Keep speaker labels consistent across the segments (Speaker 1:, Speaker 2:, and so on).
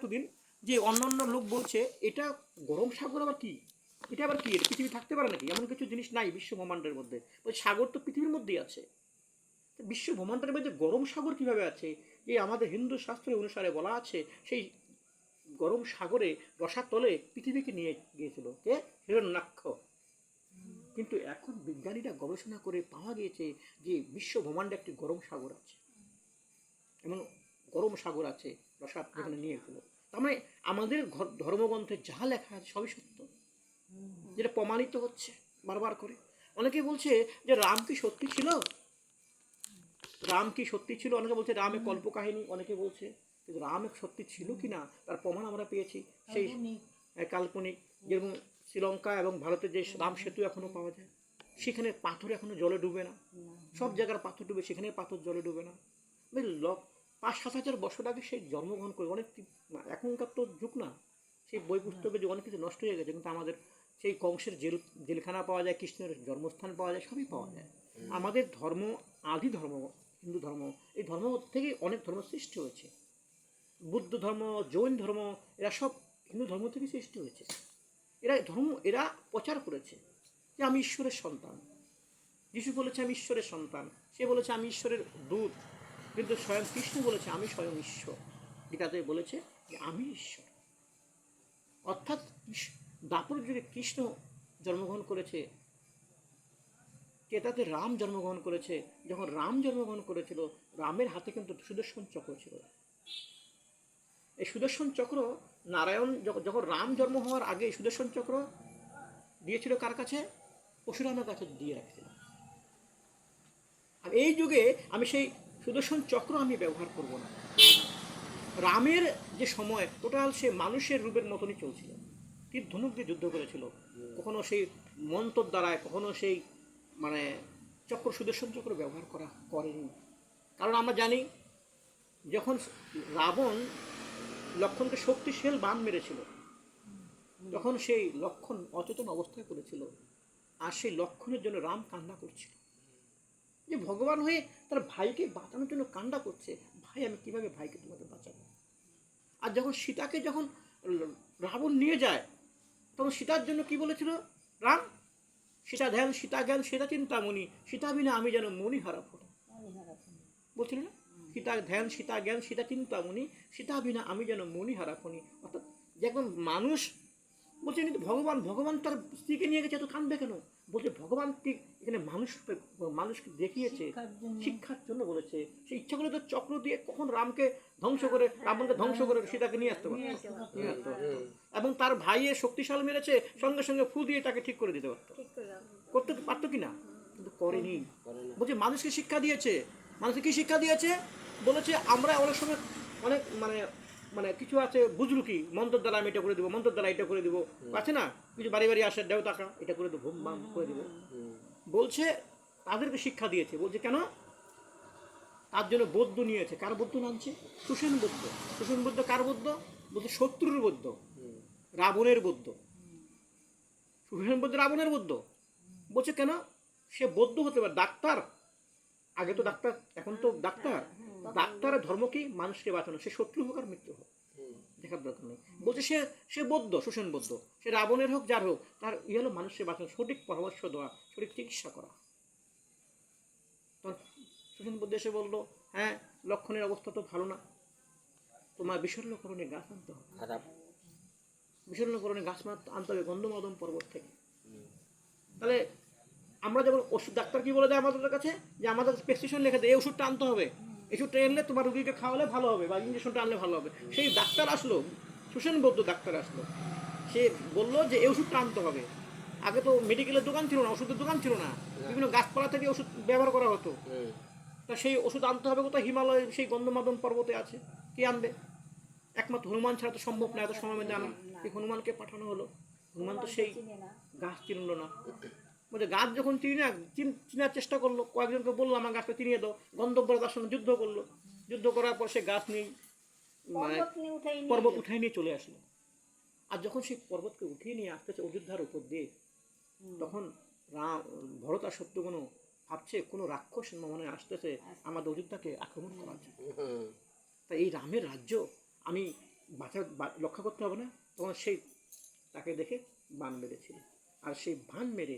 Speaker 1: এতদিন যে অন্যান্য লোক বলছে এটা গরম সাগর আবার কি, এটা আবার কি, এটা পৃথিবী থাকতে পারে নাকি, এমন কিছু জিনিস নাই বিশ্ব ব্রহ্মাণ্ডের মধ্যে। ওই সাগর তো পৃথিবীর মধ্যেই আছে, বিশ্ব ব্রহ্মাণ্ডের মধ্যে গরম সাগর কিভাবে আছে? যে আমাদের হিন্দু শাস্ত্র অনুসারে বলা আছে সেই গরম সাগরে রসাতলে পৃথিবীকে নিয়ে গিয়েছিল কে? হিরণ্যাক্ষ। কিন্তু এখন বিজ্ঞানীরা গবেষণা করে পাওয়া গিয়েছে যে বিশ্ব ব্রহ্মাণ্ডে একটি গরম সাগর আছে, এমন গরম সাগর আছে রসাত যেখানে নিয়ে গেছিল। তার মানে আমাদের ধর্মগ্রন্থে যা লেখা আছে সবই সত্য, যেটা প্রমাণিত হচ্ছে বারবার করে। অনেকে বলছে যে রাম কি সত্যি ছিল, রাম কি সত্যি ছিল, অনেকে বলছে রামের কল্পকাহিনী, অনেকে বলছে কিন্তু রাম সত্যি ছিল কিনা তার প্রমাণ আমরা পেয়েছি সেই কাল্পনিক। যেরকম শ্রীলঙ্কা এবং ভারতের যে রাম সেতু এখনো পাওয়া যায়, সেখানে পাথর এখনো জলে ডুবে না, সব জায়গার পাথর ডুবে, সেখানে পাথর জলে ডুবে না। ৫-৭ হাজার বছর আগে সেই জন্মগ্রহণ করে অনেক, এখনকার তো যুগ না, সেই বই পুস্তকে যে অনেক কিছু নষ্ট হয়ে গেছে, কিন্তু আমাদের সেই কংসের জেলখানা পাওয়া যায়, কৃষ্ণের জন্মস্থান পাওয়া যায়, সবই পাওয়া যায়। আমাদের ধর্ম আদি ধর্ম হিন্দু ধর্ম, এই ধর্ম থেকে অনেক ধর্ম সৃষ্টি হয়েছে। বুদ্ধ ধর্ম, জৈন ধর্ম, এরা সব হিন্দু ধর্ম থেকে সৃষ্টি হয়েছে। এরা প্রচার করেছে যে আমি ঈশ্বরের সন্তান। যিশু বলেছে আমি ঈশ্বরের সন্তান, সে বলেছে আমি ঈশ্বরের দূত, কিন্তু স্বয়ং কৃষ্ণ বলেছে আমি স্বয়ং ঈশ্বর। গীতাতে বলেছে যে আমি ঈশ্বর। অর্থাৎ দাপর যুগে কৃষ্ণ জন্মগ্রহণ করেছে, কেতাতে রাম জন্মগ্রহণ করেছে। যখন রাম জন্মগ্রহণ করেছিল, রামের হাতে কিন্তু সুদর্শন চক্র ছিল। এই সুদর্শন চক্র নারায়ণ যখন রাম জন্ম হওয়ার আগে সুদর্শন চক্র দিয়েছিল কার কাছে? পরশুরামের কাছে দিয়ে রাখছিল। আর এই যুগে আমি সেই সুদর্শন চক্র আমি ব্যবহার করব না। রামের যে সময় টোটাল সে মানুষের রূপের মতনই চলছিল, তীর ধনুক দিয়ে যুদ্ধ করেছিল, কখনো সেই মন্ত্র দ্বারায়, কখনো সেই মানে চক্র সুদর্শন চক্র ব্যবহার করেনি। কারণ আমরা জানি যখন রাবণ লক্ষণকে শক্তিশাল বাণ মেরেছিল, তখন সেই লক্ষণ অচেতন অবস্থায় পড়েছিল, আর সেই লক্ষণের জন্য রাম কান্না করছিল যে ভগবান হয়ে তার ভাইকে বাঁচানোর জন্য কান্না করছে, ভাই আমি কিভাবে ভাইকে তোমাকে বাঁচাবো। আর যখন সীতাকে যখন রাবণ নিয়ে যায়, তখন সীতার জন্য কি বলেছিল রাম? সীতা ধ্যান সীতা জ্ঞান সীতা চিন্তামণি, সীতা বিনা আমি যেন মণি হারা ফোটা বলছিল না? সীতা ধ্যান সীতা জ্ঞান সীতা চিন্তামণি, সীতা বিনা আমি যেন মণি হারা ফণি। অর্থাৎ যখন মানুষ বলছে কিন্তু ভগবান তার স্ত্রীকে নিয়ে গেছে, এত কাঁদবে কেন? বলছে ভগবান ঠিক এখানে মানুষকে দেখিয়েছে শিক্ষার জন্য বলেছে। সে ইচ্ছা করে তো চক্র দিয়ে কখন রামকে ধ্বংস করে, রাবণকে ধ্বংস করে সীতাকে নিয়ে আসতে পারত, এবং তার ভাইয়ের শক্তিশালী মেরেছে, সঙ্গে সঙ্গে ফু দিয়ে তাকে ঠিক করে দিতে পারত, করতে পারতো কিনা? কিন্তু করেনি। বলছে মানুষকে শিক্ষা দিয়েছে। মানুষকে কি শিক্ষা দিয়েছে? বলেছে আমরা অনেক সময় অনেক মানে কিছু আছে বুঝলু কি, মন্ত্রের দ্বারা আমি এটা করে দেবো, মন্ত্রের দ্বারা এটা করে দেবো, আছে না কিছু বাড়ি বাড়ি আসে দেও টাকা এটা করে দেবো, ভুম করে দেবো। বলছে তাদেরকে শিক্ষা দিয়েছে। বলছে কেন? তার জন্য বৌদ্ধ নিয়েছে। কার বৌদ্ধ নামছে? সুসেন বৌদ্ধ। সুসেন বৌদ্ধ কার বৌদ্ধ? বলছে শত্রুর বৌদ্ধ, রাবণের বৌদ্ধ। সুসেন বৌদ্ধ রাবণের বৌদ্ধ। বলছে কেন? সে বৌদ্ধ হতে পারে, ডাক্তার, আগে তো ডাক্তার, এখন তো ডাক্তারের ধর্ম কি? মানুষকে বাঁচানো। সে শত্রু হোক আর মৃত্যু হোক, দেখার দরকার নেই। বলছে সে বৌদ্ধ, সুসেন বৌদ্ধ, সে রাবণের হোক যার হোক, তার হলো মানুষকে বাঁচানো, সঠিক পরামর্শ দেওয়া, সঠিক চিকিৎসা করা। তখন সুসেন বৌদ্ধ এসে বললো হ্যাঁ লক্ষণের অবস্থা তো ভালো না, তোমার বিষণ্ণকরণে গাছ আনতে হবে, বিষণ্ণকরণে গাছ আনতে হবে গন্ধমাদন পর্বত থেকে। তাহলে আমরা যেমন ওষুধ, ডাক্তার কি বলে দেয় আমাদের কাছে, যে আমাদের প্রেসক্রিপশন লিখে দেয় এই ওষুধটা আনতে হবে, এই ওষুধটা এনলে তোমার রুগীকে খাওয়ালে ভালো হবে, বা ইঞ্জেকশনটা আনলে ভালো হবে। সেই ডাক্তার আসলো, সুসেন বৌদ্ধ ডাক্তার আসলো, সে বললো যে এই ওষুধটা আনতে হবে। আগে তো মেডিকেলের দোকান ছিল না, ওষুধের দোকান ছিল না, বিভিন্ন গাছপালা থেকে ওষুধ ব্যবহার করা হতো। তা সেই ওষুধ আনতে হবে কোথায়? হিমালয়ের সেই গন্ধমাদন পর্বতে আছে। কে আনবে? একমাত্র হনুমান ছাড়া তো সম্ভব না, এত সময় মধ্যে আনা। এই হনুমানকে পাঠানো হলো, হনুমান তো সেই গাছ চিনল না। বলছে গাছ যখন চিনার চেষ্টা করলো, কয়েকজনকে বললো আমার গাছটা চিনিয়ে দাও, গন্ধব্বরা তার সঙ্গে যুদ্ধ করলো, যুদ্ধ করার পর সে গাছ নিয়ে পর্বত উঠাই নিয়ে চলে আসলো। আর যখন সেই পর্বতকে উঠিয়ে নিয়ে আসতেছে অযোধ্যার উপর দিয়ে, তখন ভরত আর শত্রুঘ্ন ভাবছে কোনো রাক্ষস মনে আসতেছে আমাদের অযোধ্যাকে আক্রমণ করার জন্য। তাই এই রামের রাজ্য আমি রক্ষা করতে হবে না, তখন সেই তাকে দেখে বান মেরেছিল। আর সেই বান মেরে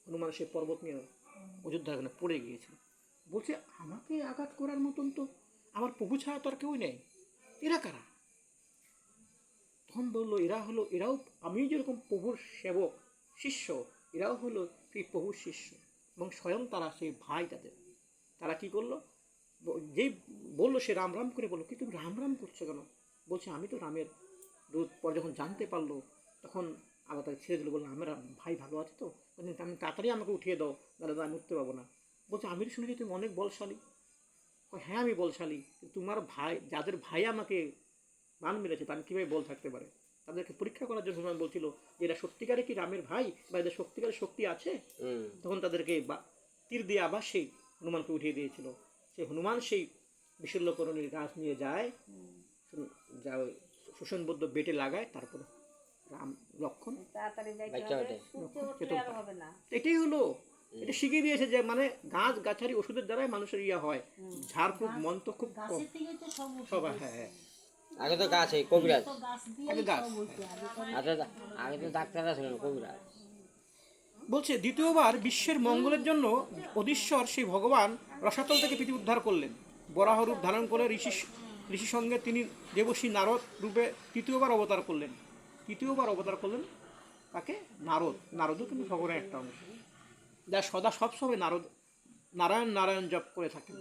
Speaker 1: হনুমান সেই পর্বত নিয়ে অযোধ্যার ওখানে পড়ে গিয়েছিল। বলছে আমাকে আঘাত করার মতন তো আমার প্রভু ছাড়া তো আর কেউই নেই, এরা কারা? তখন বললো এরাও আমি যেরকম প্রভুর সেবক শিষ্য, এরাও হলো সেই প্রভুর শিষ্য, এবং স্বয়ং তারা সেই ভাই তাদের। তারা কি করলো, যেই বললো সে রাম রাম করে বললো, কি তুমি রাম রাম করছো কেন? বলছে আমি তো রামের দূত। পর যখন জানতে পারলো তখন আবার তাকে ছেড়ে দিল, বললো আমার ভাই ভালো আছে তো, আমি তাড়াতাড়ি আমাকে উঠিয়ে দাও, দাদা আমি উঠতে পারবো না। বলছে আমি তো শুনেছি তুমি অনেক বলশালী। হ্যাঁ আমি বলশালী, তোমার ভাই, যাদের ভাই আমাকে বান মেরেছে তার কীভাবে বল থাকতে পারে? তাদেরকে পরীক্ষা করার জন্য হনুমান বলছিল যে এরা সত্যিকারে কি রামের ভাই বা এদের সত্যিকারের শক্তি আছে। তখন তাদেরকে তীর দিয়ে আবার সেই হনুমানকে উঠিয়ে দিয়েছিল। সেই হনুমান সেই বিশল্যকরণীর গাছ নিয়ে যায়, যা সুসংবদ্ধ বেটে লাগায়, তারপর রাম লক্ষণ এটাই হলো, এটা শিখিয়ে দিয়েছে যে মানে গাছ গাছারি ওষুধের দ্বারাই মানুষের ইয়া হয়, ঝাড়ফুঁক মন তো খুব কম। সবাই হ্যাঁ
Speaker 2: আগে তো গাছ কবিরাজ,
Speaker 1: আগে গাছ।
Speaker 2: আগে তো ডাক্তাররা ছিল কবিরাজ।
Speaker 1: বলছে দ্বিতীয়বার বিশ্বের মঙ্গলের জন্য অধীশ্বর সেই ভগবান রসাতল থেকে পৃথিবী উদ্ধার করলেন। বরাহ রূপ ধারণ করে ঋষি সঙ্গে তিনি দেবশ্রী নারদ রূপে তৃতীয়বার অবতার করলেন। তাকে নারদও কিন্তু ভগবানের একটা অংশ, যা সদা সবসময় নারায়ণ নারায়ণ জপ করে থাকেন।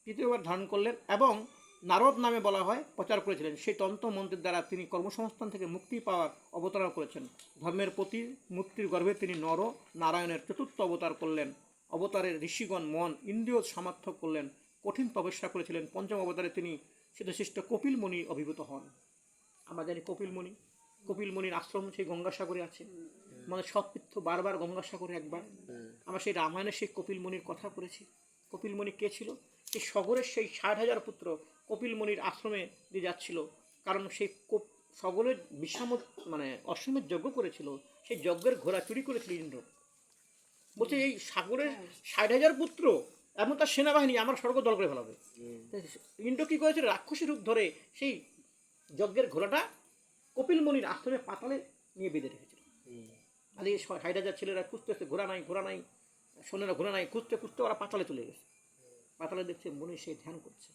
Speaker 1: তৃতীয়বার ধারণ করলেন এবং নারদ নামে বলা হয় প্রচার করেছিলেন। সেই তন্ত্র মন্ত্রের দ্বারা তিনি কর্মসংস্থান থেকে মুক্তি পাওয়ার অবতারণা করেছেন। ধর্মের প্রতি মূর্তির গর্ভে তিনি নর নারায়ণের চতুর্থ অবতার করলেন। অবতারের ঋষিগণ মন ইন্দ্রিয় সামর্থ্য করলেন, কঠিন তপস্যা করেছিলেন। পঞ্চম অবতারে তিনি সিদ্ধশিষ্ট কপিল মুনি অভিভূত হন। আমরা জানি কপিল মুনির আশ্রম সেই গঙ্গাসাগরে আছে, মানে সব তীর্থ বারবার গঙ্গাসাগরে একবার। আমরা সেই রামায়ণের সেই কপিল মুনির কথা করেছি। কপিল মুনি কে ছিল? সেই সগরের সেই 60,000 পুত্র কপিল মুনির আশ্রমে দিয়ে যাচ্ছিল, কারণ সেই সগরের মানে অশ্বমেধ যজ্ঞ করেছিল, সেই যজ্ঞের ঘোড়া চুরি করেছিল ইন্দ্র। বলছে এই সাগরের 60,000 পুত্র এমন তার সেনাবাহিনী আমার স্বর্গ দল করে ফেলাবে। ইন্দ্র কি করেছিল, রাক্ষসী রূপ ধরে সেই যজ্ঞের ঘোড়াটা কপিল মুনির আশ্রমে পাতালে নিয়ে বেঁধে রেখেছিল। আর এই 60,000 ছেলেরা খুঁজতেছে, ঘোড়া নাই, সোনেরা ঘোড়া নাই, খুঁজতে ওরা পাতালে চলে গেছে। পাতালে দেখছে মুনি সে ধ্যান করছে,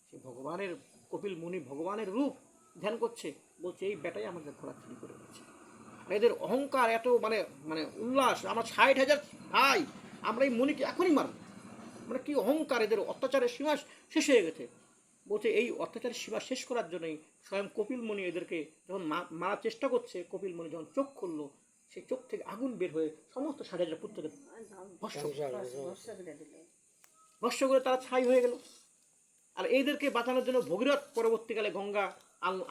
Speaker 1: সে ভগবানের কপিল মুনি ভগবানের রূপ ধ্যান করছে। বলছে এই বেটাই আমাদের ঘোড়া চুরি করে গেছে। এদের অহংকার এত মানে মানে উল্লাস, আমার 60,000 ভাই, আমরা এই মুনিকে এখনই মারব, মানে কি অহংকার, এদের অত্যাচারের সীমা শেষ হয়ে গেছে। বলছে এই অত্যাচারের সীমা শেষ করার জন্যই স্বয়ং কপিল মুনি এদেরকে যখন মারার চেষ্টা করছে, কপিল মুনি যখন চোখ খুললো, সেই চোখ থেকে আগুন বের হয়ে সমস্ত 60,000 পুত্রকে ভস্য করে তারা ছাই হয়ে গেল। আর এইদেরকে বাঁচানোর জন্য ভগীরথ পরবর্তীকালে গঙ্গা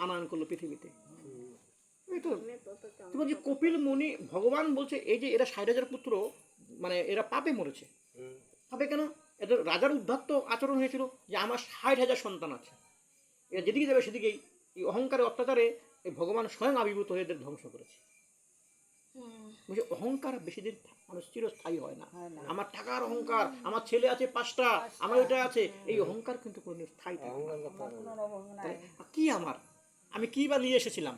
Speaker 1: আনয়ন করলো পৃথিবীতে। বলছি কপিল মুনি ভগবান বলছে এই যে এরা 60,000 পুত্র, মানে এরা পাপে মরেছে। পাপে কেন? এদের রাজার উদ্ধত্ত আচরণ হয়েছিল যে আমার 60,000 সন্তান আছে, এরা যেদিকে যাবে সেদিকেই এই অহংকারের অত্যাচারে এই ভগবান স্বয়ং আবির্ভূত হয়ে এদের ধ্বংস করেছে। বলছে অহংকার বেশি দিন মানুষ চিরস্থায়ী হয় না। আমার টাকার অহংকার, আমার ছেলে আছে 5টা, আমার ওইটা আছে, এই অহংকার কিন্তু কোনোদিন স্থায়ী থাকে না। কি আমি কি বা নিয়ে এসেছিলাম?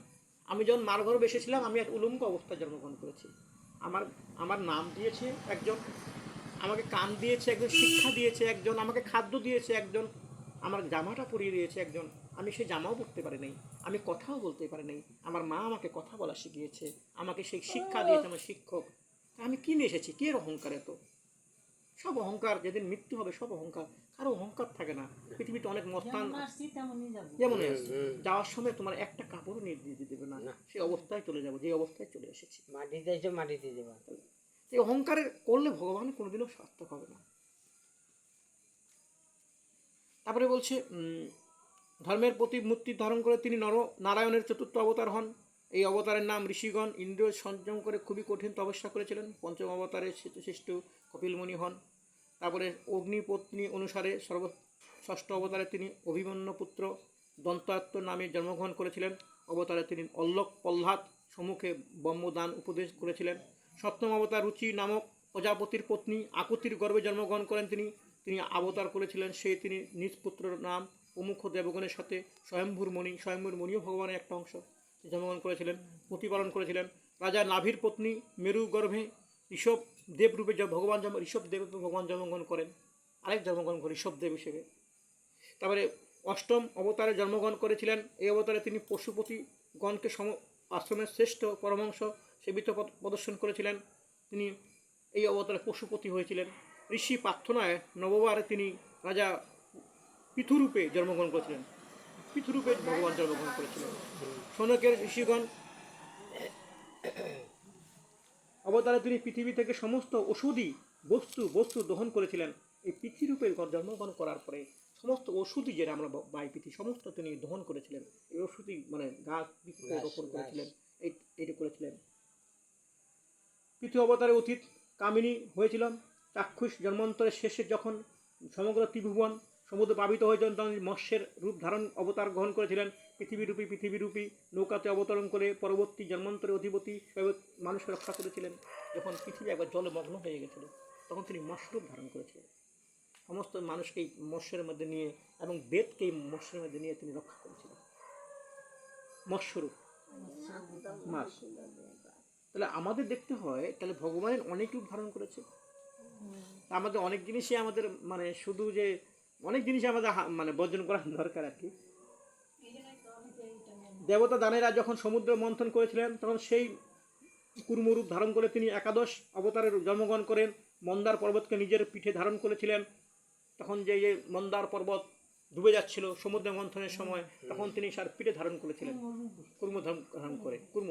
Speaker 1: আমি যখন মার ঘরে এসেছিলাম আমি এক উলঙ্গ অবস্থায় জন্মগ্রহণ করেছি। আমার নাম দিয়েছে একজন, আমাকে কান দিয়েছে একজন, শিক্ষা দিয়েছে একজন, আমাকে খাদ্য দিয়েছে একজন, আমার জামাটা পরিয়ে দিয়েছে একজন। আমি সেই জামাও পরতে পারি নাই, আমি কথাও বলতে পারি নাই। আমার মা আমাকে কথা বলা শিখিয়েছে, আমাকে সেই শিক্ষা দিয়েছে আমার শিক্ষক। আমি কি নিয়ে এসেছি? কে অহংকার? এত সব অহংকার, যেদিন মৃত্যু হবে সব অহংকার, কারো অহংকার থাকে না। পৃথিবীতে অনেক মস্তান যেমন যাওয়ার সময় তোমার একটা কাপড়ও নিয়ে দিয়ে দেবে না, সেই অবস্থায় চলে যাবো, যে অবস্থায় চলে এসেছি।
Speaker 2: মাটিতে যাবে।
Speaker 1: এই অহংকারের করলে ভগবান কোনোদিনও সার্থক হবে না। তারপরে বলছে ধর্মের প্রতি মূর্তি ধারণ করে তিনি নারায়ণের চতুর্থ অবতার হন। এই অবতারের নাম ঋষিগণ ইন্দ্রিয় সংযম করে খুবই কঠিন তপস্যা করেছিলেন। পঞ্চম অবতারে শ্রেষ্ঠ কপিলমুনি হন। তারপরে অগ্নিপত্নী অনুসারে ষষ্ঠ অবতারে তিনি অভিমন্যু পুত্র দন্তাত্ম নামে জন্মগ্রহণ করেছিলেন। অবতারে তিনি অল্লক প্রহ্লাদ সম্মুখে ব্রহ্মদান উপদেশ করেছিলেন। সপ্তম অবতার রুচি নামক প্রজাপতির পত্নী আকুতির গর্ভে জন্মগ্রহণ করেন তিনি। তিনি অবতার করেছিলেন, তিনি নিজ পুত্রের নাম প্রমুখ দেবগণের সাথে স্বয়ম্ভুর মণিও ভগবানের একটা অংশ জন্মগ্রহণ করেছিলেন, প্রতিপালন করেছিলেন। রাজা নাভির পত্নী মেরু গর্ভে ঋষভ দেব রূপে ঋষভ দেব রূপে ভগবান জন্মগ্রহণ করেন, আরেক জন্মগ্রহণ করেন ঋষভ দেব হিসেবে। তারপরে অষ্টম অবতারে জন্মগ্রহণ করেছিলেন। এই অবতারে তিনি পশুপতিগণকে আশ্রমের শ্রেষ্ঠ পরমাংশ সেবিত প্রদর্শন করেছিলেন। তিনি এই অবতারে পশুপতি হয়েছিলেন। ঋষি প্রার্থনায় নববারে তিনি রাজা পৃথুরূপে জন্মগ্রহণ করেছিলেন, পৃথুরূপে ভগবান জন্মগ্রহণ করেছিলেন। সনকের ঋষিগণ অবতারে তিনি পৃথিবী থেকে সমস্ত ওষুধি বস্তু দহন করেছিলেন। এই পৃথিবীরূপে জন্মগ্রহণ করার পরে সমস্ত ওষুধি যেটা আমরা বাই পৃথি সমস্ত তিনি দহন করেছিলেন। এই ওষুধি মানে গাছ রোপণ করেছিলেন, এইটা করেছিলেন। পৃথিবী অবতারে অতীত কামিনী হয়েছিলেন। চাক্ষুষ জন্মান্তরের শেষে যখন সমগ্র ত্রিভুবন সমুদ্র প্লাবিত হয়েছিলেন, তখন মৎস্যের রূপ ধারণ অবতার গ্রহণ করেছিলেন। পৃথিবীরূপী নৌকাতে অবতরণ করে পরবর্তী জন্মান্তরে অধিপতি মানুষকে রক্ষা করেছিলেন। যখন পৃথিবী একবার জলে মগ্ন হয়ে গেছিল, তখন তিনি মৎস্যরূপ ধারণ করেছিলেন। সমস্ত মানুষকে এই মৎস্যের মধ্যে নিয়ে এবং বেদকে এই মৎস্যের মধ্যে নিয়ে তিনি রক্ষা করেছিলেন। মৎস্যরূপ মাছ। তাহলে আমাদের দেখতে হয়, তাহলে ভগবানের অনেক রূপ ধারণ করেছে। আমাদের অনেক জিনিসই আমাদের মানে শুধু যে অনেক জিনিসই আমাদের মানে বর্জন করা দরকার আর কি। দেবতা দানেরা যখন সমুদ্র মন্থন করেছিলেন, তখন সেই কুর্মরূপ ধারণ করে তিনি একাদশ অবতারের জন্মগ্রহণ করেন। মন্দার পর্বতকে নিজের পিঠে ধারণ করেছিলেন। তখন যে মন্দার পর্বত ডুবে যাচ্ছিল সমুদ্র মন্থনের সময়, তখন তিনি তার পিঠে ধারণ করেছিলেন, কুর্ম ধারণ করে। কুর্ম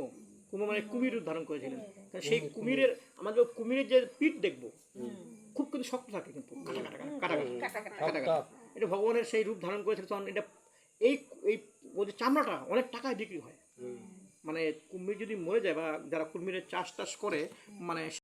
Speaker 1: মানে কুমির রূপ ধারণ করেছিলেন। সেই কুমিরের আমাদের কুমিরের যে পিঠ দেখবো খুব কিন্তু শক্ত থাকে, কিন্তু কাটা। এটা ভগবানের সেই রূপ ধারণ করেছিল। তখন এটা এই ওদের চামড়াটা অনেক টাকায় বিক্রি হয়। মানে কুমির যদি মরে যায় বা যারা কুমিরের চাষ করে মানে